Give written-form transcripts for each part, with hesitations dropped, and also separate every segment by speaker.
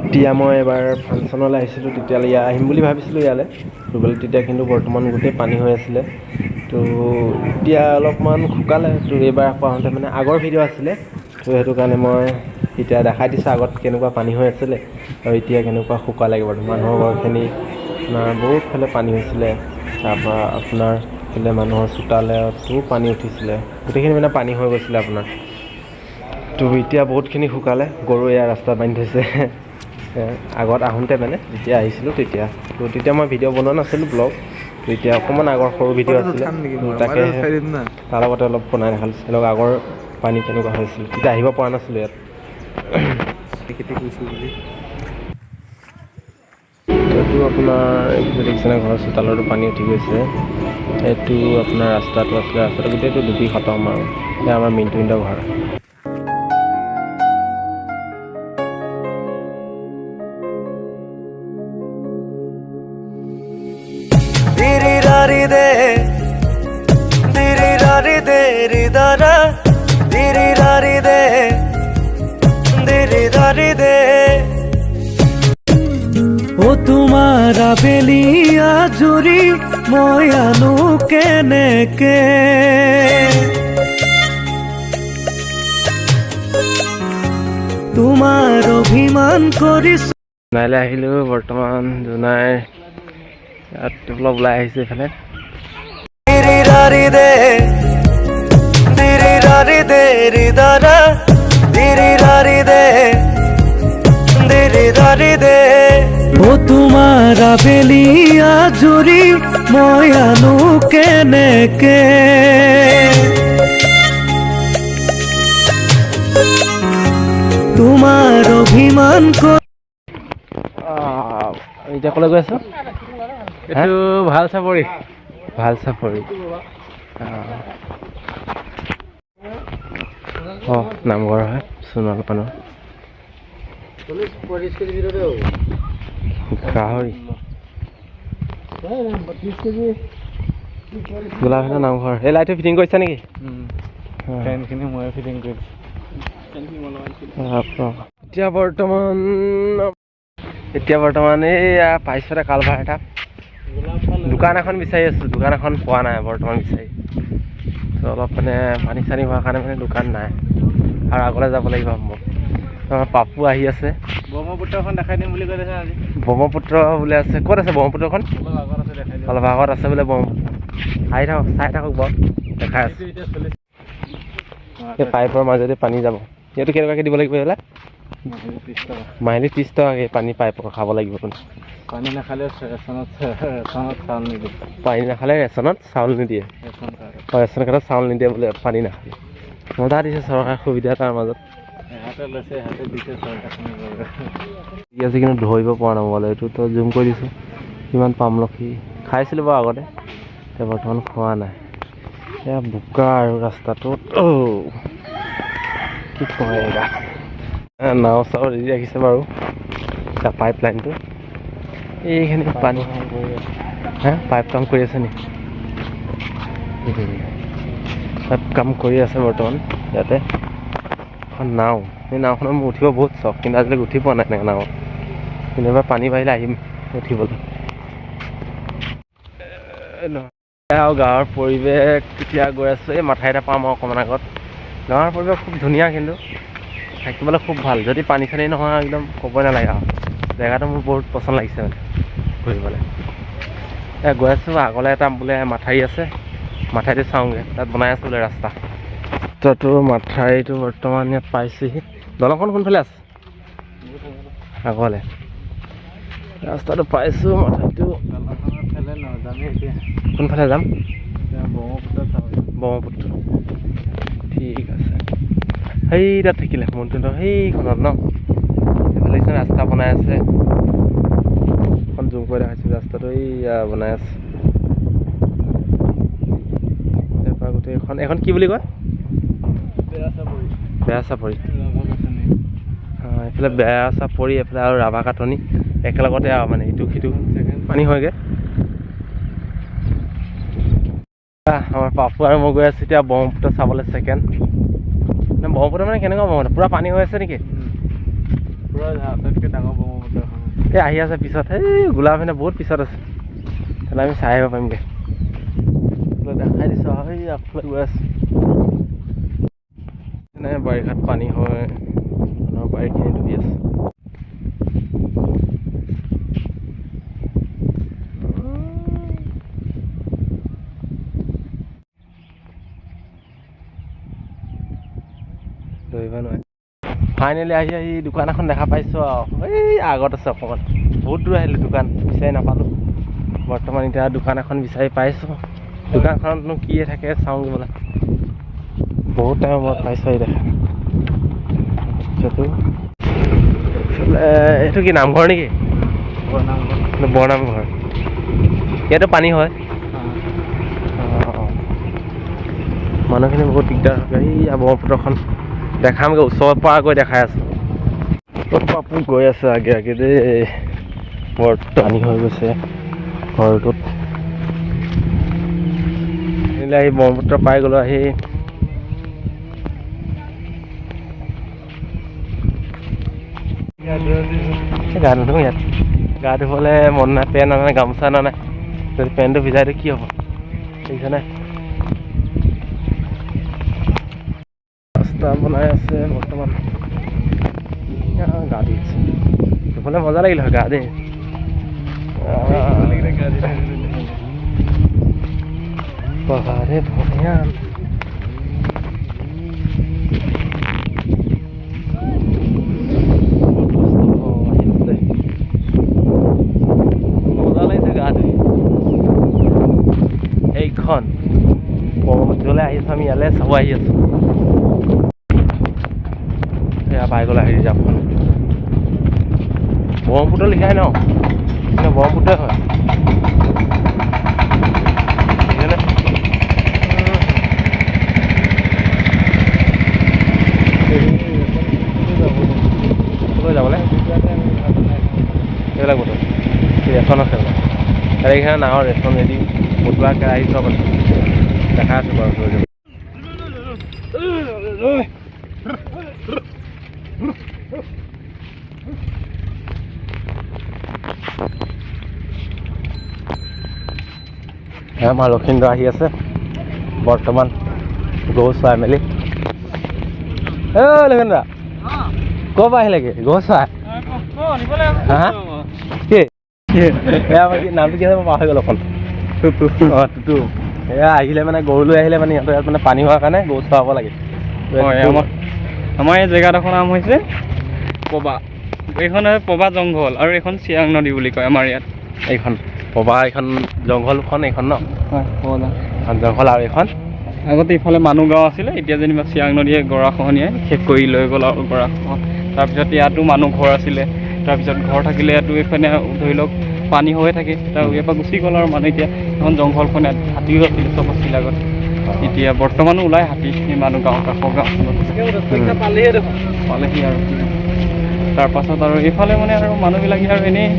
Speaker 1: এতিয়া মই এবাৰ ফাংচনলৈ আহিছিলোঁ, তেতিয়ালৈ আহিম বুলি ভাবিছিলোঁ ইয়ালৈ ফুৰিবলৈ, তেতিয়া কিন্তু বৰ্তমান গোটেই পানী হৈ আছিলে। তো এতিয়া অলপমান শুকালে। তো এইবাৰ আকৌ আহোঁতে মানে আগৰ ভিডিঅ' আছিলে, তো সেইটো কাৰণে মই এতিয়া দেখাই দিছোঁ আগত কেনেকুৱা পানী হৈ আছিলে আৰু এতিয়া কেনেকুৱা শুকালে বাৰু। মানুহৰ ঘৰখিনি আপোনাৰ বহুতফালে পানী হৈছিলে, তাৰপৰা আপোনাৰ এইফালে মানুহৰ চোতালতো পানী উঠিছিলে, গোটেইখিনি মানে পানী হৈ গৈছিলে আপোনাৰ। তো এতিয়া বহুতখিনি শুকালে, গৰু এয়া ৰাস্তাত বান্ধি থৈছে। আগত আহোঁতে মানে যেতিয়া আহিছিলোঁ তেতিয়া মই ভিডিঅ' বনোৱা নাছিলোঁ ব্লগ, তো এতিয়া অকণমান আগৰ সৰু ভিডিঅ' আছিলে, তো তাকেহে তাৰ লগতে অলপ বনাই দেখালোঁ আগৰ পানী কেনেকুৱা হৈছিল, তেতিয়া আহিব পৰা নাছিলোঁ ইয়াত।
Speaker 2: খেতি কৰিছোঁ বুলি
Speaker 1: এইটো আপোনাৰ এইটো দেখিছেনে, ঘৰৰ চোতালতো পানী উঠি গৈছে। এইটো আপোনাৰ ৰাস্তাটো আছিলে, ৰাস্তাটো গোটেইটো ডুবি খতম আৰু সেয়া আমাৰ মিণ্টুহঁতৰ ঘৰ।
Speaker 3: ও তোমাৰ আবেলি আজৰি মই আনো কেনেকে, তোমাৰ অভিমান কৰিছো।
Speaker 1: জোনাইলৈ আহিলোঁ বৰ্তমান, জোনাই ইয়াত অলপ ওলাই আহিছে এইফালে।
Speaker 3: ও তোমাৰ আবেলি আজৰি মই আনো কেনেকে, তোমাৰ অভিমান
Speaker 1: এতিয়া ক'লৈ গৈ আছো?
Speaker 2: এইটো ভাল চাপৰি।
Speaker 1: ভাল চাপৰি। অঁ নামঘৰ হয় সোণোৱাল পানৰ। গাহৰি গোলাঘাটৰ নামঘৰ। এই লাইটটো ফিটিং কৰিছা নেকি?
Speaker 2: ফেনখিনি মই ফিটিং কৰিছোঁ।
Speaker 1: এতিয়া বৰ্তমান এইয়া পাইছোঁ এটা কালভাৰ এটা, দোকান এখন বিচাৰি আছোঁ, দোকান এখন পোৱা নাই বৰ্তমান বিচাৰি। তো অলপ মানে পানী চানী হোৱাৰ কাৰণে মানে দোকান নাই আৰু আগলৈ যাব লাগিব মোক। পাপু আহি আছে,
Speaker 2: ব্ৰহ্মপুত্ৰখন দেখাই দিম বুলি কৈছে আজি।
Speaker 1: ব্ৰহ্মপুত্ৰ বোলে আছে। ক'ত আছে ব্ৰহ্মপুত্ৰখন? অলপ আগত আছে বোলে ব্ৰহ্মপুত্ৰ। আহি থাকক, চাই থাকক বাৰু, দেখাই আছোঁ। এই পাইপৰ মাজেদি পানী যাব। এইটো কেনেকুৱাকৈ দিব লাগিব এইবিলাক? মাহিলী 30 টকাকৈ পানী পাইপৰ খাব লাগিব।
Speaker 2: পানী নাখালে ৰেচনত চাউল নিদিয়ে।
Speaker 1: পানী নাখালে ৰেচনত চাউল নিদিয়ে। ৰেচন কাৰ্ডত চাউল নিদিয়ে বোলে পানী নাখালে। মজা দিছে চৰকাৰে সুবিধা তাৰ মাজত। দি আছে কিন্তু ধৰিব পৰা নাই মোবাইল। এইটোতো জুম কৰি দিছোঁ, কিমান পামলখি খাইছিলোঁ বাৰু আগতে, এতিয়া বৰ্তমান খোৱা নাই। এয়া বোকা আৰু ৰাস্তাটোত কি কয় এয়া নাও চাও ৰেডি ৰাখিছে বাৰু। এতিয়া পাইপ লাইনটো এইখিনি পানী পাইপ কাম কৰি আছে নেকি? পাইপ কাম কৰি আছে বৰ্তমান ইয়াতে। এখন নাও, এই নাওখনত মোৰ উঠিব বহুত চখ, কিন্তু আজিলৈকে উঠি পোৱা নাই এনেকৈ নাৱত। কিন্তু এবাৰ পানী বাঢ়িলে আহিম উঠিবলৈ। আৰু গাঁৱৰ পৰিৱেশ এতিয়া গৈ আছোঁ, এই মাথাই এটা পাম আৰু অকণমান আগত। গাঁৱৰ পৰিৱেশ খুব ধুনীয়া, কিন্তু থাকিবলৈ খুব ভাল। যদি পানী চানী নহয় একদম ক'বই নালাগে আৰু। জেগাটো মোৰ বহুত পচন্দ লাগিছে মানে ঘূৰিবলৈ। গৈ আছোঁ আগলৈ এটা বোলে মাথাউৰি আছে, মাথাউৰিটো চাওঁগৈ, তাত বনাই আছোঁ বোলে ৰাস্তা। তাতো মাথাউৰিটো বৰ্তমান ইয়াত পাইছোঁহি। দলংখন কোনফালে আছে? আগলৈ ৰাস্তাটো পাইছোঁ, মাথাউৰিটো কোনফালে যাম? ব্ৰহ্মপুত্ৰ। ঠিক আছে, সেই তাত থাকিলে মন্দিৰটো সেইখনত ন? এইফালে ৰাস্তা বনাই আছে, এখন জুম কৰি দেখাইছোঁ ৰাস্তাটো এইয়া বনাই আছে। তাৰপৰা গোটেইখন, এখন কি বুলি কয়? বেয়া চাপৰি। এইফালে বেয়া চাপৰি, এইফালে আৰু ৰাভা কাটনি একেলগতে আৰু মানে ইটো সিটো পানী হয়গৈ। আমাৰ পাপু আৰু মই গৈ আছোঁ এতিয়া ব্ৰহ্মপুত্ৰ চাবলৈ। ব্ৰহ্মপুত্ৰ মানে কেনেকুৱা ব্ৰহ্মপুত্ৰ? পূৰা পানী হৈ আছে নেকি?
Speaker 2: পুৰা আটাইতকৈ ডাঙৰ ব্ৰহ্মপুত্ৰখন।
Speaker 1: এই আহি আছে পিছত, এই গোলাপিনে বহুত পিছত আছে, তেনে আমি চাই আহিব পাৰিমগৈ। দেখাই দিছোঁ এই আগফালে গৈ আছোঁ। তেনে বাৰিষাত পানী হয়, মানুহৰ বাৰীখিনি ডুবি আছে। ধৰিব নোৱাৰে। ফাইনেলি আহি দোকান এখন দেখা পাইছোঁ আৰু এই আগত আছে অকণমান, বহুত দূৰ আহিলোঁ, দোকান বিচাৰি নাপালোঁ। বৰ্তমান এতিয়া দোকান এখন বিচাৰি পাইছোঁ। দোকানখনতনো কি থাকে চাওঁগৈ বোলে, বহুত টাইমৰ মূৰত পাইছোঁ এই দেখা। এইটো কি নামঘৰ নেকি? বৰনামঘৰ। ইয়াতো পানী হয়। মানুহখিনি বহুত দিগদাৰ হয়। এই ব্ৰহ্মপুত্ৰখন দেখামগৈ, ওচৰৰ পৰা গৈ দেখাই আছোঁ। পাপু গৈ আছে আগে আগে দেই, বৰ পানী হৈ গৈছে ঘৰটোত। আহি ব্ৰহ্মপুত্ৰ পাই গ'লোঁ। আহি গা নুধুওঁ ইয়াত, গা ধুবলৈ মন নাই, পেণ্ট অনা নাই, গামোচা অনা নাই। যদি পেণ্টটো ভিজাই দিওঁ কি হ'ব, দেখিছেনে? ৰাস্তা বনাই আছে বৰ্তমান, গা ধুই আছে। ধুবলৈ মজা লাগিল হয় গা দেই। বাবাৰে ভনীয়া মজা লাগিছে গা ধুই। এইখন ব্ৰহ্মপুত্ৰলৈ আহিছোঁ আমি, ইয়ালৈ চাব আহি আছোঁ। এয়া পাই গ'ল হেৰি জাপখন, ব্ৰহ্মপুত্ৰ লিখাই ন, ব্ৰহ্মপুত্ৰই হয়। যাবলৈ এইবিলাক বস্তু ৰেচন আছে বোলে, এইখানে নাহৰ ৰেচন ৰেডি বটুৱা কেৰাহী চব আছে, দেখা আছোঁ বাৰু। আমাৰ লক্ষীন্দৰ আহি আছে বৰ্তমান, গৰু চৰাই মেলি। লক্ষীন্দৰ ক'ৰ পৰা আহিলেগৈ? গৰু চৰাই নামটো কি আছে মই পাহৰি গ'লো অকণ। অঁ টুটু। এয়া আহিলে মানে গৰু লৈ আহিলে মানে সিহঁতৰ ইয়াত মানে পানী হোৱাৰ কাৰণে গৰু চৰাব লাগে।
Speaker 2: আমাৰ এই জেগাডোখৰ নাম হৈছে পবা। এইখন পবা জংঘল আৰু এইখন চিয়াং নদী বুলি কয় আমাৰ ইয়াত।
Speaker 1: এইখন পবা, এইখন জংঘলখন, এইখন ন জংঘল। আৰু এইখন
Speaker 2: আগতে ইফালে মানুহ গাঁও আছিলে, এতিয়া যেনিবা চিয়াং নদীয়ে গৰাখহনীয়াই শেষ কৰি লৈ গ'ল আৰু গৰাখহন। তাৰপিছত ইয়াতো মানুহ ঘৰ আছিলে, তাৰপিছত ঘৰ থাকিলে ইয়াতো এইফালে ধৰি লওক পানী হৈ থাকে, তাৰ ইয়াৰ পৰা গুচি গ'ল আৰু মানুহ। এতিয়া এখন জংঘলখন ইয়াত হাতীও আছিলে, চব আছিলে আগত। এতিয়া বৰ্তমানো ওলাই হাতী সেই মানুহ গাঁও কাষৰ গাঁওখনত পালেহি আৰু। তাৰপাছত আৰু এইফালে মানে আৰু মানুহবিলাকে আৰু এনেই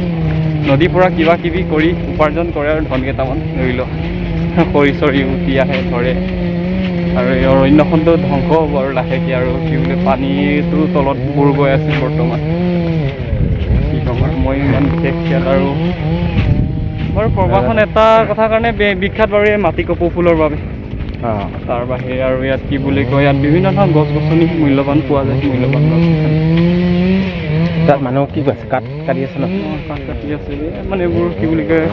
Speaker 2: নদীৰ পৰা কিবা কিবি কৰি উপাৰ্জন কৰে আৰু ধন কেইটামান ধৰি লওক খৰি চৰি উঠি আহে ধৰে। আৰু এই অৰণ্যখনটো ধ্বংস হ'ব আৰু লাহেকৈ, আৰু কি বোলে পানীটো তলত বুৰ গৈ আছে বৰ্তমান। কি ক'ম আৰু, মই ইমান বিশেষ ইয়াত আৰু বাৰু প্ৰবাহখন এটা কথাৰ কাৰণে বিখ্যাত বাৰু, এই মাটি কপৌ ফুলৰ বাবে। তাৰ বাহিৰে আৰু ইয়াত কি বুলি কয়, ইয়াত বিভিন্ন ধৰণৰ গছ গছনি মূল্যৱান পোৱা যায়, মূল্যৱান গছ গছনি।
Speaker 1: তাত মানুহ কি কৈছে, কাঠ কাটি আছে ন?
Speaker 2: কাঠ কাটি আছে মানে, এইবোৰ কি বুলি কয়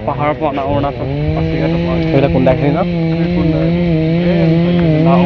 Speaker 2: পাহাৰৰ পৰা অনা অৰুণাচল পাচিঘাটৰ পৰা
Speaker 1: সেইবিলাক কুণ্ডাখিনি ন?
Speaker 2: নাও